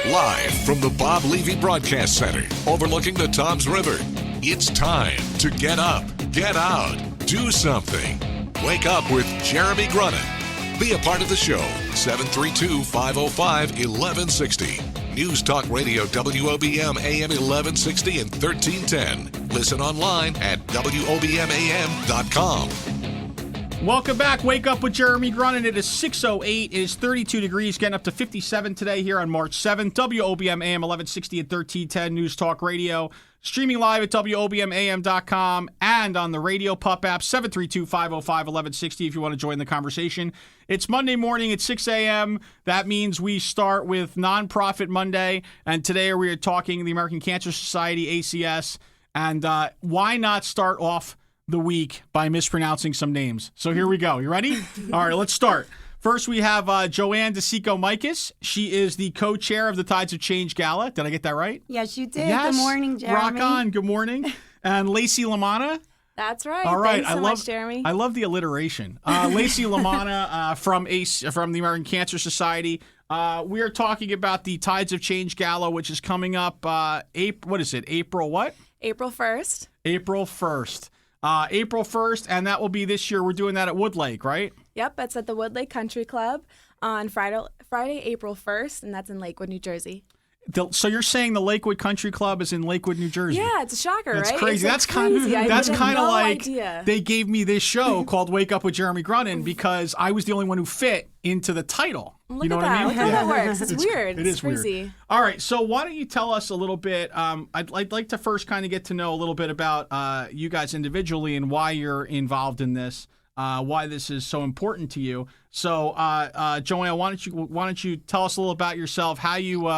Live from the Bob Levy Broadcast Center, overlooking the Toms River, it's time to get up, get out, do something. Wake up with Jeremy Grunin. Be a part of the show, 732-505-1160. News Talk Radio WOBM AM 1160 and 1310. Listen online at WOBMAM.com. Welcome back. Wake up with Jeremy Grunin. It is 6:08. It is 32 degrees, getting up to 57 today here on March 7th. WOBM AM 1160 and 1310 News Talk Radio. Streaming live at WOBMAM.com and on the Radio Pup app, 732-505-1160 if you want to join the conversation. It's Monday morning at 6 a.m. That means we start with Nonprofit Monday. And today we are talking the American Cancer Society, ACS. And why not start off the week by mispronouncing some names? So here we go. You ready? All right, let's start. First, we have Joann DeCicco Maicas. She is the co-chair of the Tides of Change Gala. Did I get that right? Yes, you did. Yes. Good morning, Jeremy. Rock on. Good morning. And Lacey Lamanna. That's right. All right. Thanks so much, Jeremy. I love the alliteration. Lacey Lamanna from the American Cancer Society. We are talking about the Tides of Change Gala, which is coming up. What is it? April what? April 1st. April 1st. April 1st, and that will be this year. We're doing that at Woodlake, right? Yep, it's at the Woodlake Country Club on Friday, April 1st, and that's in Lakewood, New Jersey. So you're saying the Lakewood Country Club is in Lakewood, New Jersey? Yeah, it's a shocker, That's right? crazy. It's Crazy. That's kind of like idea. They gave me this show called Wake Up with Jeremy Grunin because I was the only one who fit into the title. Look you know at what that. I mean? Look how that works. It's weird. It is crazy. Weird. All right, so why don't you tell us a little bit? I'd like to first kind of get to know a little bit about you guys individually and why you're involved in this. Why this is so important to you. So, Joann, why don't you tell us a little about yourself, how you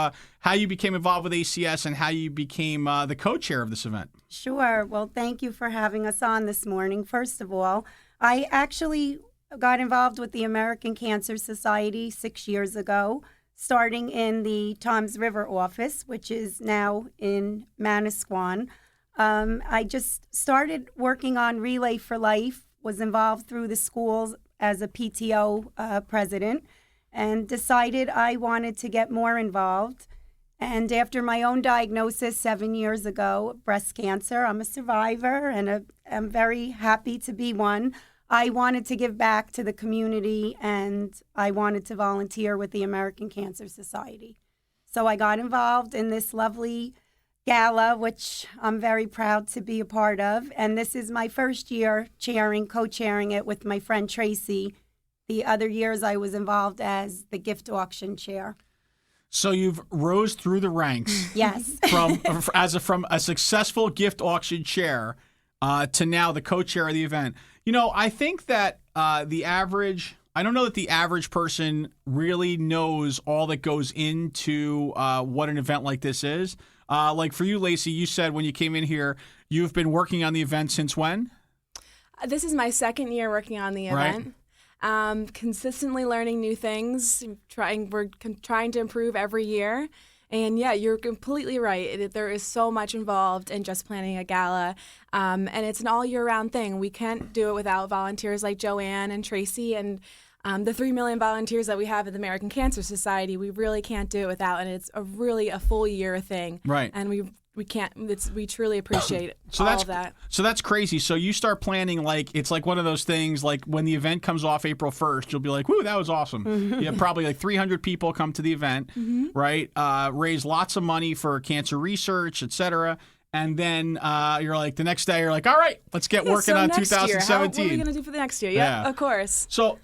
became involved with ACS, and how you became the co-chair of this event? Sure. Well, thank you for having us on this morning. First of all, I actually got involved with the American Cancer Society 6 years ago, starting in the Toms River office, which is now in Manasquan. I just started working on Relay for Life, was involved through the schools as a PTO president, and decided I wanted to get more involved. And after my own diagnosis 7 years ago, breast cancer, I'm a survivor and I'm very happy to be one. I wanted to give back to the community and I wanted to volunteer with the American Cancer Society. So I got involved in this lovely gala, which I'm very proud to be a part of. And this is my first year co-chairing it with my friend Tracy. The other years I was involved as the gift auction chair. So you've rose through the ranks. Yes. from a successful gift auction chair to now the co-chair of the event. You know, I think that I don't know that the average person really knows all that goes into what an event like this is. Like for you, Lacey, you said when you came in here, you've been working on the event since when? This is my second year working on the event. Right. Consistently learning new things. We're trying to improve every year. And yeah, you're completely right. There is so much involved in just planning a gala. And it's an all year round thing. We can't do it without volunteers like Joann and Tracy and the 3 million volunteers that we have at the American Cancer Society. We really can't do it without, and it's a full year thing. Right. And we can't. We truly appreciate all of that. So that's crazy. So you start planning it's like one of those things. Like when the event comes off April 1st, you'll be like, "Woo, that was awesome!" Mm-hmm. Yeah, probably like 300 people come to the event, mm-hmm. right? Raise lots of money for cancer research, etc. And then you're like, the next day, you're like, all right, let's get working on 2017. What are we going to do for the next year? Yeah, of course. So,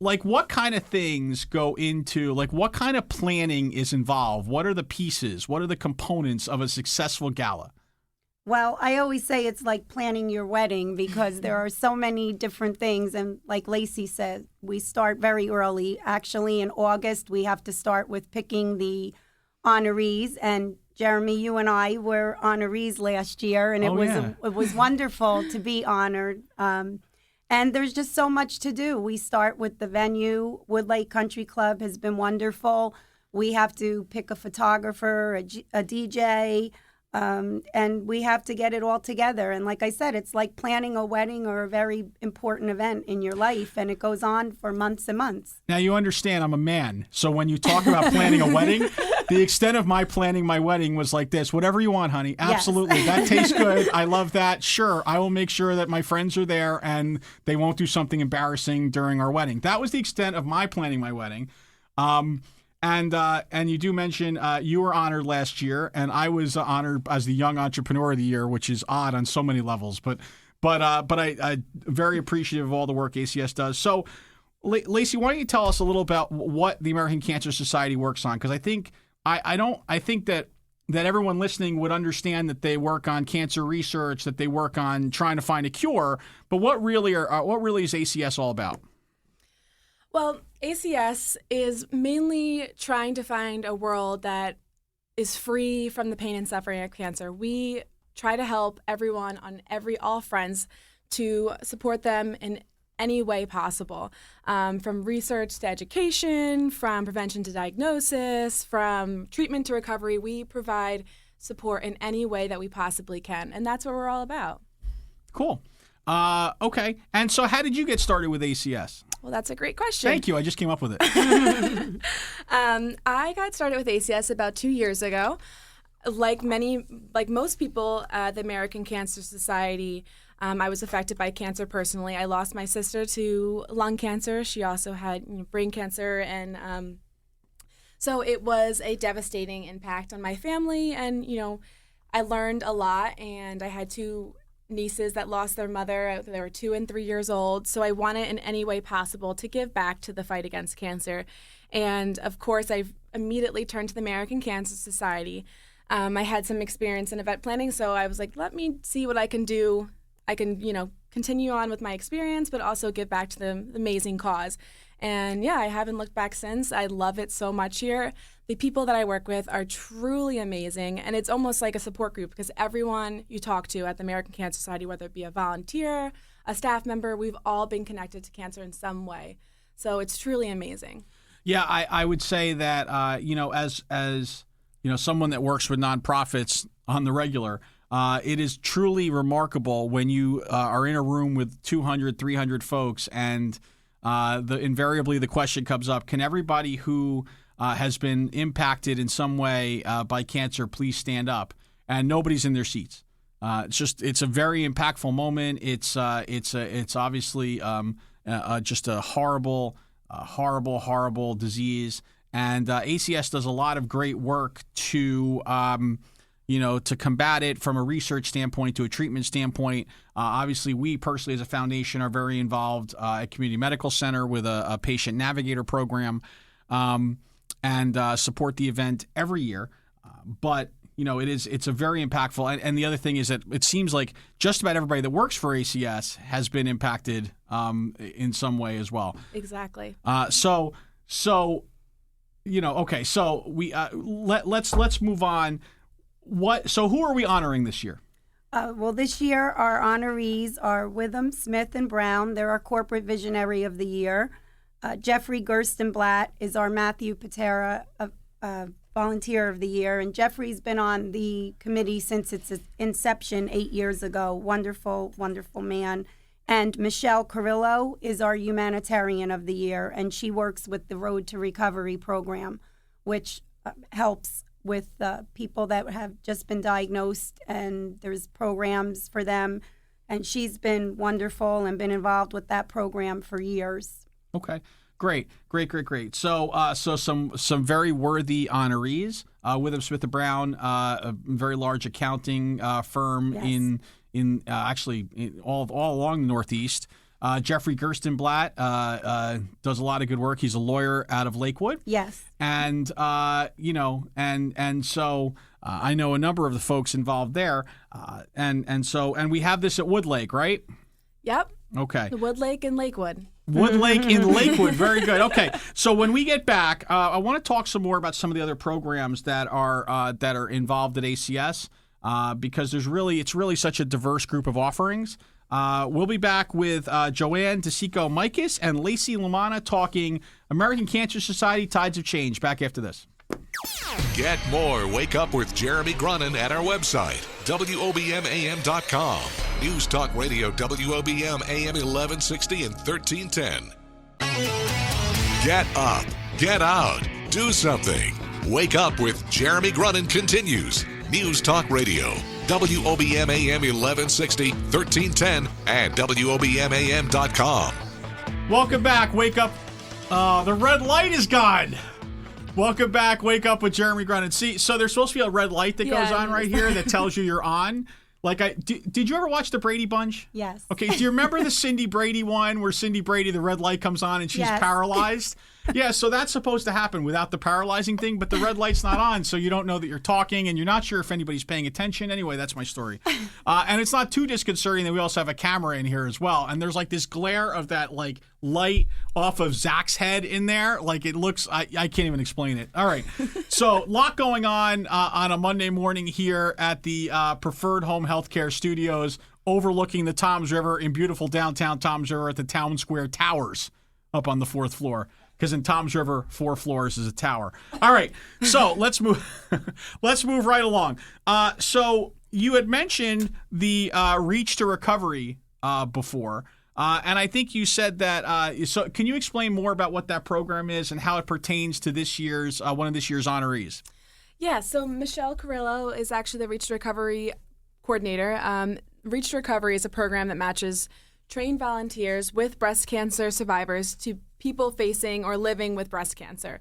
like, what kind of things go into, like, what kind of planning is involved? What are the pieces? What are the components of a successful gala? Well, I always say it's like planning your wedding because there are so many different things. And like Lacey said, we start very early. Actually, in August, we have to start with picking the honorees, and Jeremy, you and I were honorees last year, and it was wonderful to be honored. And there's just so much to do. We start with the venue. Woodlake Country Club has been wonderful. We have to pick a photographer, a DJ. And we have to get it all together. And like I said, it's like planning a wedding or a very important event in your life, and it goes on for months and months. Now, you understand I'm a man, so when you talk about planning a wedding, the extent of my planning my wedding was like this: whatever you want, honey. Absolutely. Yes. That tastes good. I love that. Sure, I will make sure that my friends are there and they won't do something embarrassing during our wedding. That was the extent of my planning my wedding. And you do mention you were honored last year, and I was honored as the Young Entrepreneur of the Year, which is odd on so many levels. But I very appreciative of all the work ACS does. So, Lacey, why don't you tell us a little about what the American Cancer Society works on? Because I think that everyone listening would understand that they work on cancer research, that they work on trying to find a cure. But what really is ACS all about? Well, ACS is mainly trying to find a world that is free from the pain and suffering of cancer. We try to help everyone on all fronts to support them in any way possible, from research to education, from prevention to diagnosis, from treatment to recovery. We provide support in any way that we possibly can, and that's what we're all about. Cool. Okay. And so how did you get started with ACS? Well, that's a great question. Thank you. I just came up with it. I got started with ACS about 2 years ago. Like most people at the American Cancer Society, I was affected by cancer personally. I lost my sister to lung cancer. She also had brain cancer, and so it was a devastating impact on my family. And I learned a lot, and I had two nieces that lost their mother. They were 2 and 3 years old. So I wanted in any way possible to give back to the fight against cancer. And of course, I immediately turned to the American Cancer Society. I had some experience in event planning, so I was like, let me see what I can do. I can, continue on with my experience, but also give back to the amazing cause. And yeah, I haven't looked back since. I love it so much here. The people that I work with are truly amazing, and it's almost like a support group because everyone you talk to at the American Cancer Society, whether it be a volunteer, a staff member, we've all been connected to cancer in some way. So it's truly amazing. Yeah, I would say that, as someone that works with nonprofits on the regular, it is truly remarkable when you are in a room with 200, 300 folks, and invariably the question comes up, can everybody who has been impacted in some way by cancer please stand up? And nobody's in their seats. It's a very impactful moment. It's obviously just a horrible disease. And ACS does a lot of great work to combat it from a research standpoint to a treatment standpoint. Obviously, we personally as a foundation are very involved at Community Medical Center with a patient navigator program and support the event every year. But it's a very impactful. And the other thing is that it seems like just about everybody that works for ACS has been impacted in some way as well. Exactly. Okay. So we let's move on. So who are we honoring this year? Well, this year our honorees are Witham, Smith, and Brown. They're our Corporate Visionary of the Year. Jeffrey Gerstenblatt is our Matthew Patera Volunteer of the Year. And Jeffrey's been on the committee since its inception 8 years ago. Wonderful, wonderful man. And Michelle Carrillo is our Humanitarian of the Year. And she works with the Road to Recovery program, which helps with people that have just been diagnosed, and there's programs for them. And she's been wonderful and been involved with that program for years. Okay, great. So some very worthy honorees. Witham, Smith & Brown, a very large accounting firm. Yes. in all along the Northeast. Jeffrey Gerstenblatt does a lot of good work. He's a lawyer out of Lakewood. Yes. And so I know a number of the folks involved there. And we have this at Woodlake, right? Yep. Okay. The Woodlake in Lakewood. Woodlake in Lakewood. Very good. Okay. So when we get back, I want to talk some more about some of the other programs that are involved at ACS because it's really such a diverse group of offerings. We'll be back with Joann, DeCicco, Maicas, and Lacey Lamanna talking American Cancer Society Tides of Change. Back after this. Get more Wake Up with Jeremy Grunin at our website, WOBMAM.com. News Talk Radio, WOBM AM 1160 and 1310. Get up, get out, do something. Wake Up with Jeremy Grunin continues. News Talk Radio, WOBM AM 1160, 1310, and WOBMAM.com. Welcome back. Wake Up. The red light is gone. Welcome back. Wake Up with Jeremy Grunin. See, so there's supposed to be a red light that goes on right here that tells you you're on. Like, did you ever watch the Brady Bunch? Yes. Okay, do you remember the Cindy Brady one where Cindy Brady, the red light comes on and she's paralyzed? Yeah, so that's supposed to happen without the paralyzing thing, but the red light's not on, so you don't know that you're talking, and you're not sure if anybody's paying attention. Anyway, that's my story. And it's not too disconcerting that we also have a camera in here as well, and there's like this glare of that like light off of Zach's head in there. Like it looks, I can't even explain it. All right, so a lot going on a Monday morning here at the Preferred Home Healthcare Studios overlooking the Toms River in beautiful downtown Toms River at the Town Square Towers up on the 4th floor. Because in Toms River, 4 floors is a tower. All right, so let's move. Let's move right along. So you had mentioned the Reach to Recovery before, and I think you said that. So can you explain more about what that program is and how it pertains to this year's one of this year's honorees? Yeah. So Michelle Carrillo is actually the Reach to Recovery coordinator. Reach to Recovery is a program that matches trained volunteers with breast cancer survivors to people facing or living with breast cancer.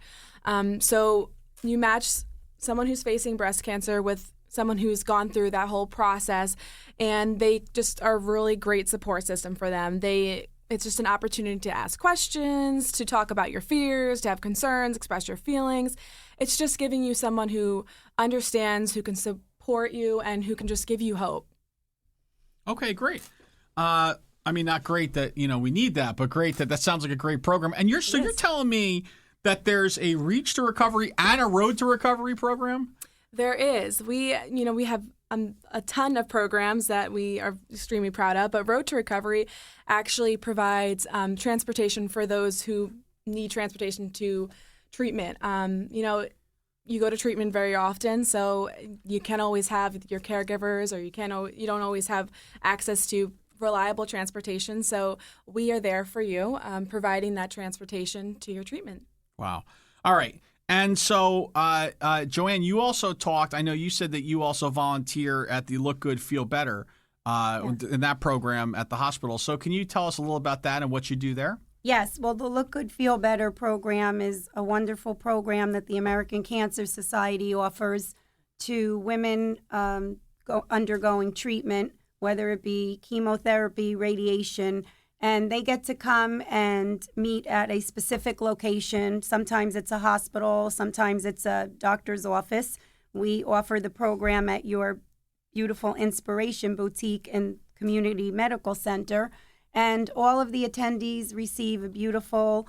So you match someone who's facing breast cancer with someone who's gone through that whole process, and they just are a really great support system for them. It's just an opportunity to ask questions, to talk about your fears, to have concerns, express your feelings. It's just giving you someone who understands, who can support you, and who can just give you hope. Okay, great. I mean, not great that, we need that, but great that sounds like a great program. And you're telling me that there's a Reach to Recovery and a Road to Recovery program? There is. We have a ton of programs that we are extremely proud of, but Road to Recovery actually provides transportation for those who need transportation to treatment. You go to treatment very often, so you can't always have your caregivers, or you don't always have access to reliable transportation. So we are there for you, providing that transportation to your treatment. Wow. All right. And so, Joann, you also talked, I know you said that you also volunteer at the Look Good, Feel Better in that program at the hospital. So can you tell us a little about that and what you do there? Yes. Well, the Look Good, Feel Better program is a wonderful program that the American Cancer Society offers to women undergoing treatment, whether it be chemotherapy, radiation, and they get to come and meet at a specific location. Sometimes it's a hospital, sometimes it's a doctor's office. We offer the program at your beautiful Inspiration Boutique and Community Medical Center, and all of the attendees receive a beautiful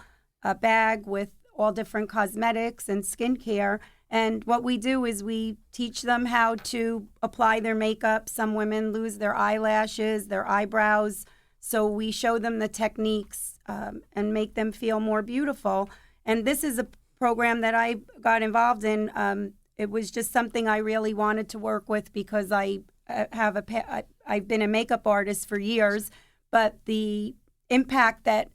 bag with all different cosmetics and skincare. And what we do is we teach them how to apply their makeup. Some women lose their eyelashes, their eyebrows. So we show them the techniques and make them feel more beautiful. And this is a program that I got involved in. It was just something I really wanted to work with because I've been a makeup artist for years. But the impact that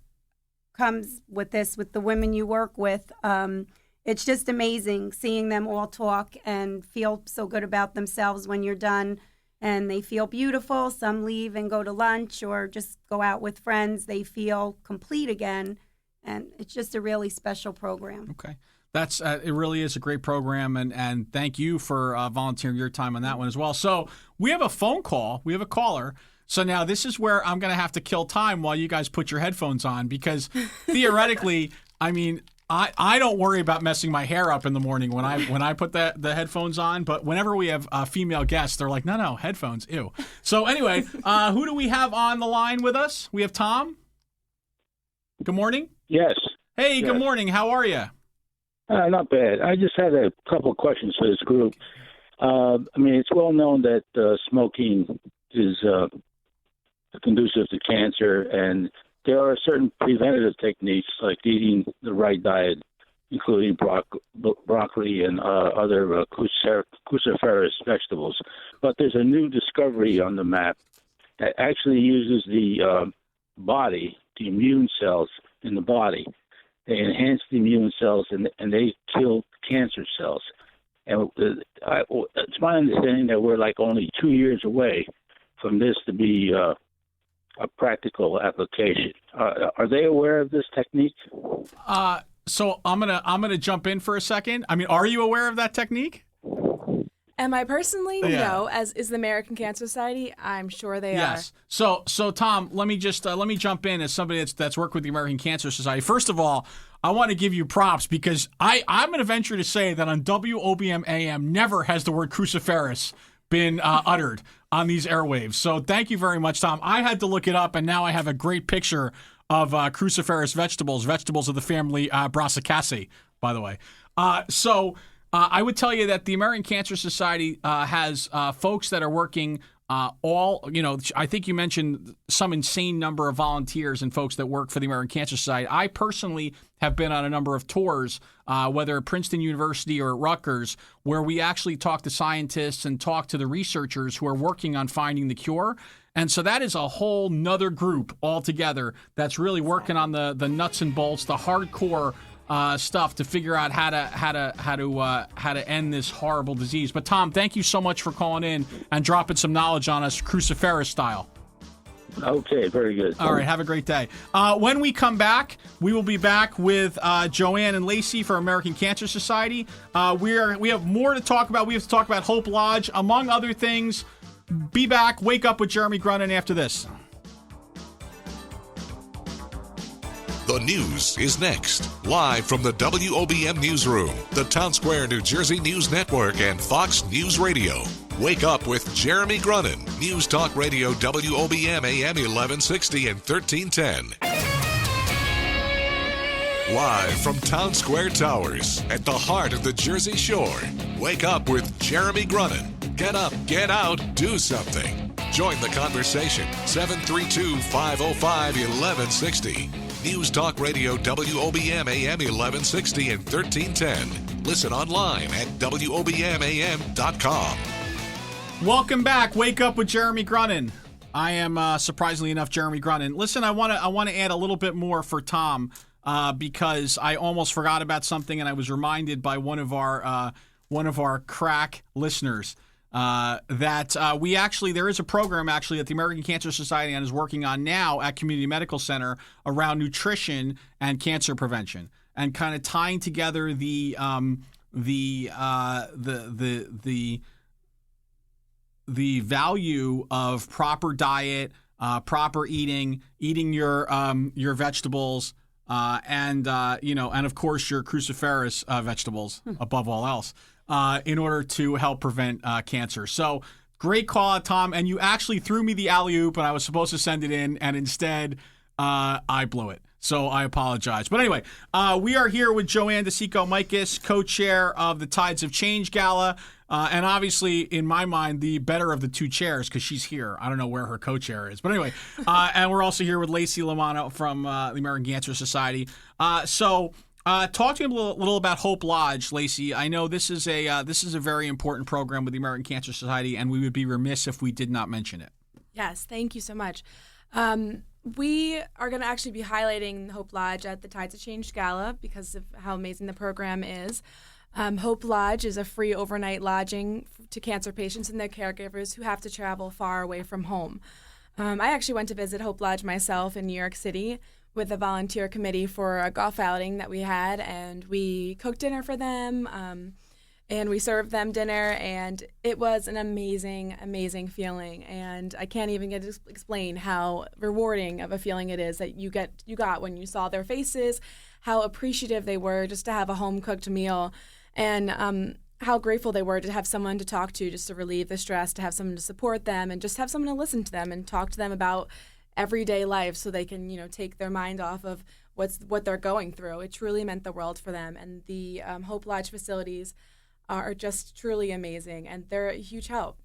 comes with this, with the women you work with, it's just amazing seeing them all talk and feel so good about themselves when you're done. And they feel beautiful. Some leave and go to lunch or just go out with friends. They feel complete again. And it's just a really special program. Okay. That's it really is a great program. And thank you for volunteering your time on that one as well. So we have a phone call. We have a caller. So now this is where I'm going to have to kill time while you guys put your headphones on because theoretically, I mean, I don't worry about messing my hair up in the morning when I put the headphones on, but whenever we have female guests, they're like, no, headphones, ew. So anyway, who do we have on the line with us? We have Tom. Good morning. Yes. Hey, yes. Good morning. How are you? Not bad. I just had a couple of questions for this group. It's well known that smoking is conducive to cancer, and there are certain preventative techniques like eating the right diet including broccoli and other cruciferous vegetables. But there's a new discovery on the map that actually uses the body, the immune cells in the body. They enhance the immune cells and they kill cancer cells. And it's my understanding that we're like only 2 years away from this to be a practical application. Are they aware of this technique? So I'm gonna jump in for a second. I mean, are you aware of that technique? Am I personally? Yeah. No. As is the American Cancer Society, I'm sure they Yes. So Tom, let me jump in as somebody that's worked with the American Cancer Society. First of all, I want to give you props because I'm going to venture to say that on WOBM AM never has the word cruciferous been uttered on these airwaves. So thank you very much, Tom. I had to look it up, and now I have a great picture of cruciferous vegetables of the family Brassicaceae, by the way. I would tell you that the American Cancer Society has folks that are working I think you mentioned some insane number of volunteers and folks that work for the American Cancer Society. I personally have been on a number of tours, whether at Princeton University or at Rutgers, where we actually talk to scientists and talk to the researchers who are working on finding the cure. And so that is a whole nother group altogether that's really working on the nuts and bolts, the hardcore stuff to figure out how to end this horrible disease. But Tom, thank you so much for calling in and dropping some knowledge on us, cruciferous style. Okay, very good. All right, have a great day. When we come back, we will be back with Joann and Lacey for American Cancer Society. We have more to talk about. We have to talk about Hope Lodge, among other things. Be back. Wake Up with Jeremy Grunin after this. The news is next, live from the WOBM Newsroom, the Town Square, New Jersey News Network, and Fox News Radio. Wake Up with Jeremy Grunin, News Talk Radio WOBM AM 1160 and 1310. Live from Town Square Towers, at the heart of the Jersey Shore. Wake Up with Jeremy Grunin. Get up, get out, do something. Join the conversation, 732-505-1160. News Talk Radio WOBM AM 1160 and 1310. Listen online at WOBMAM.com. Welcome back. Wake Up with Jeremy Grunin. I am, surprisingly enough, Jeremy Grunin. Listen, I want to add a little bit more for Tom because I almost forgot about something, and I was reminded by one of our crack listeners that we actually, there is a program actually that the American Cancer Society is working on now at Community Medical Center around nutrition and cancer prevention, and kind of tying together the value of proper diet, proper eating your vegetables, and of course your cruciferous vegetables above all else. In order to help prevent cancer. So great call out, Tom. And you actually threw me the alley-oop, and I was supposed to send it in, and instead I blew it. So I apologize. But anyway, we are here with Joann DeCicco Maicas, co-chair of the Tides of Change Gala. And obviously, in my mind, the better of the two chairs, because she's here. I don't know where her co-chair is. But anyway, and we're also here with Lacey Lamano from the American Cancer Society. Talk to me a little about Hope Lodge, Lacey. I know this is a very important program with the American Cancer Society, and we would be remiss if we did not mention it. Yes, thank you so much. We are going to actually be highlighting Hope Lodge at the Tides of Change Gala because of how amazing the program is. Hope Lodge is a free overnight lodging to cancer patients and their caregivers who have to travel far away from home. I actually went to visit Hope Lodge myself in New York City with a volunteer committee for a golf outing that we had, and we cooked dinner for them, and we served them dinner, and it was an amazing, amazing feeling, and I can't even explain how rewarding of a feeling it is that you got when you saw their faces, how appreciative they were just to have a home-cooked meal, and how grateful they were to have someone to talk to just to relieve the stress, to have someone to support them, and just have someone to listen to them and talk to them about everyday life so they can, take their mind off of what they're going through. It truly meant the world for them. And the Hope Lodge facilities are just truly amazing, and they're a huge help.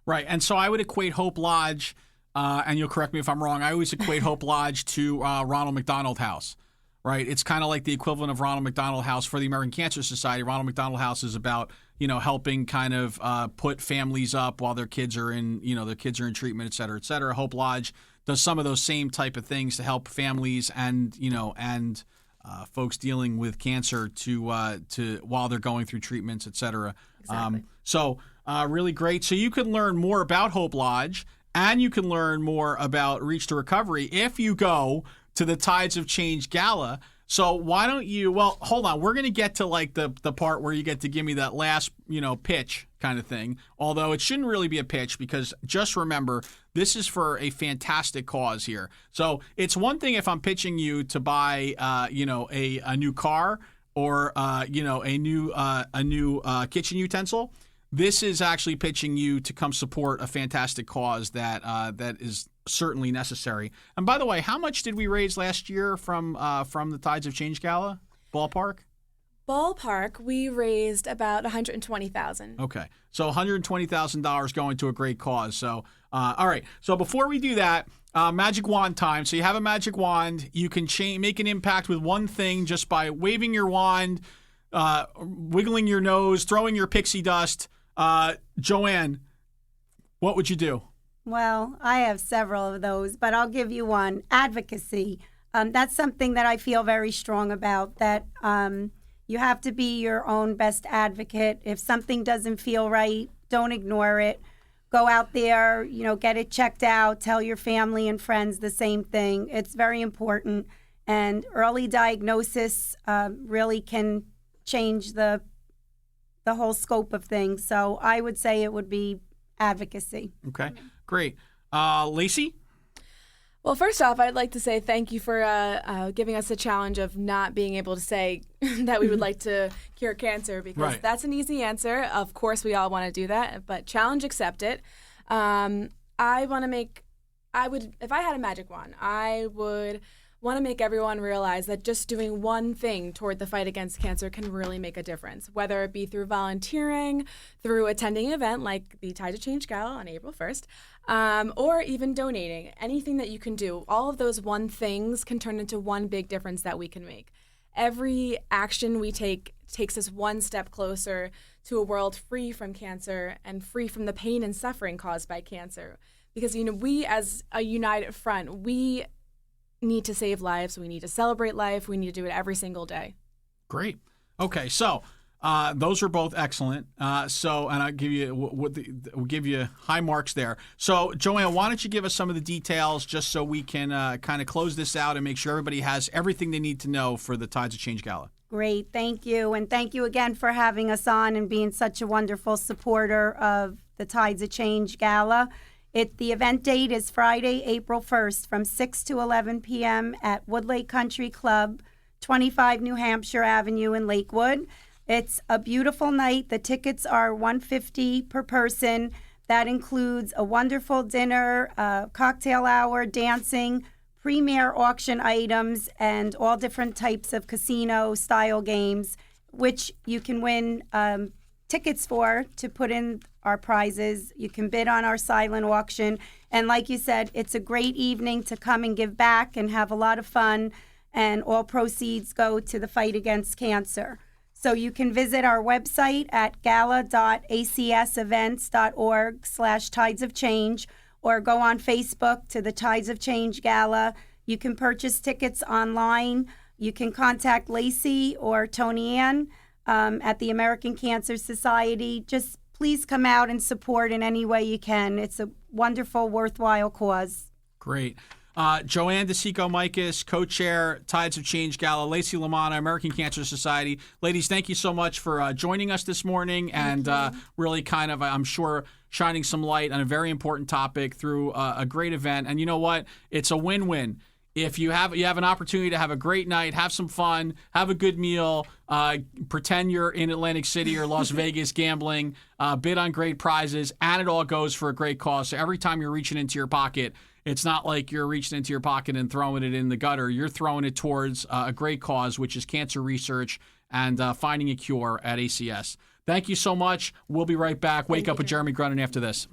Right. And so I would equate Hope Lodge, and you'll correct me if I'm wrong, I always equate Hope Lodge to Ronald McDonald House. right? It's kind of like the equivalent of Ronald McDonald House for the American Cancer Society. Ronald McDonald House is about, helping kind of put families up while their kids are in, their kids are in treatment, et cetera, et cetera. Hope Lodge does some of those same type of things to help families and folks dealing with cancer to while they're going through treatments, et cetera. Exactly. Really great. So you can learn more about Hope Lodge and you can learn more about Reach to Recovery if you go to the Tides of Change Gala. So why don't you, hold on. We're going to get to like the part where you get to give me that last, pitch kind of thing. Although it shouldn't really be a pitch because just remember, this is for a fantastic cause here. So it's one thing if I'm pitching you to buy, a new car or, a new kitchen utensil. This is actually pitching you to come support a fantastic cause that is certainly necessary. And by the way, how much did we raise last year from the Tides of Change Gala? Ballpark, we raised about $120,000. Okay, so $120,000 going to a great cause. So, all right. So before we do that, magic wand time. So you have a magic wand. You can make an impact with one thing just by waving your wand, wiggling your nose, throwing your pixie dust. Joann, what would you do? Well, I have several of those, but I'll give you one. Advocacy. That's something that I feel very strong about, that you have to be your own best advocate. If something doesn't feel right, don't ignore it. Go out there, get it checked out. Tell your family and friends the same thing. It's very important. And early diagnosis really can change the whole scope of things. So I would say it would be advocacy. Okay, great. Lacey? Well, first off, I'd like to say thank you for giving us the challenge of not being able to say that we would like to cure cancer, because that's an easy answer. Of course, we all want to do that, but challenge accepted. If I had a magic wand, I would want to make everyone realize that just doing one thing toward the fight against cancer can really make a difference, whether it be through volunteering, through attending an event like the Tide to Change Gala on April 1st, or even donating. Anything that you can do, all of those one things can turn into one big difference that we can make. Every action we take takes us one step closer to a world free from cancer and free from the pain and suffering caused by cancer. Because, we as a united front, we need to save lives. We need to celebrate life. We need to do it every single day. Great. Okay, so those are both excellent. And I'll give you we'll give you high marks there. So, Joann, why don't you give us some of the details just so we can kind of close this out and make sure everybody has everything they need to know for the Tides of Change Gala. Great. Thank you. And thank you again for having us on and being such a wonderful supporter of the Tides of Change Gala. The event date is Friday, April 1st from 6 to 11 p.m. at Woodlake Country Club, 25 New Hampshire Avenue in Lakewood. It's a beautiful night. The tickets are $150 per person. That includes a wonderful dinner, cocktail hour, dancing, premier auction items, and all different types of casino-style games, which you can win tickets for to put in our prizes. You can bid on our silent auction. And like you said, it's a great evening to come and give back and have a lot of fun. And all proceeds go to the fight against cancer. So you can visit our website at gala.acsevents.org/Tides of Change, or go on Facebook to the Tides of Change Gala. You can purchase tickets online. You can contact Lacey or Tony Ann at the American Cancer Society. Just please come out and support in any way you can. It's a wonderful, worthwhile cause. Great. Joann DeCicco, Maicas, co-chair, Tides of Change Gala, Lacey Lamanna, American Cancer Society. Ladies, thank you so much for joining us this morning and really kind of, I'm sure, shining some light on a very important topic through a great event. And you know what? It's a win-win. If you have an opportunity to have a great night, have some fun, have a good meal, pretend you're in Atlantic City or Las Vegas gambling, bid on great prizes, and it all goes for a great cause. So every time you're reaching into your pocket, it's not like you're reaching into your pocket and throwing it in the gutter. You're throwing it towards a great cause, which is cancer research and finding a cure at ACS. Thank you so much. We'll be right back. Wake up with Jeremy Grunin after this.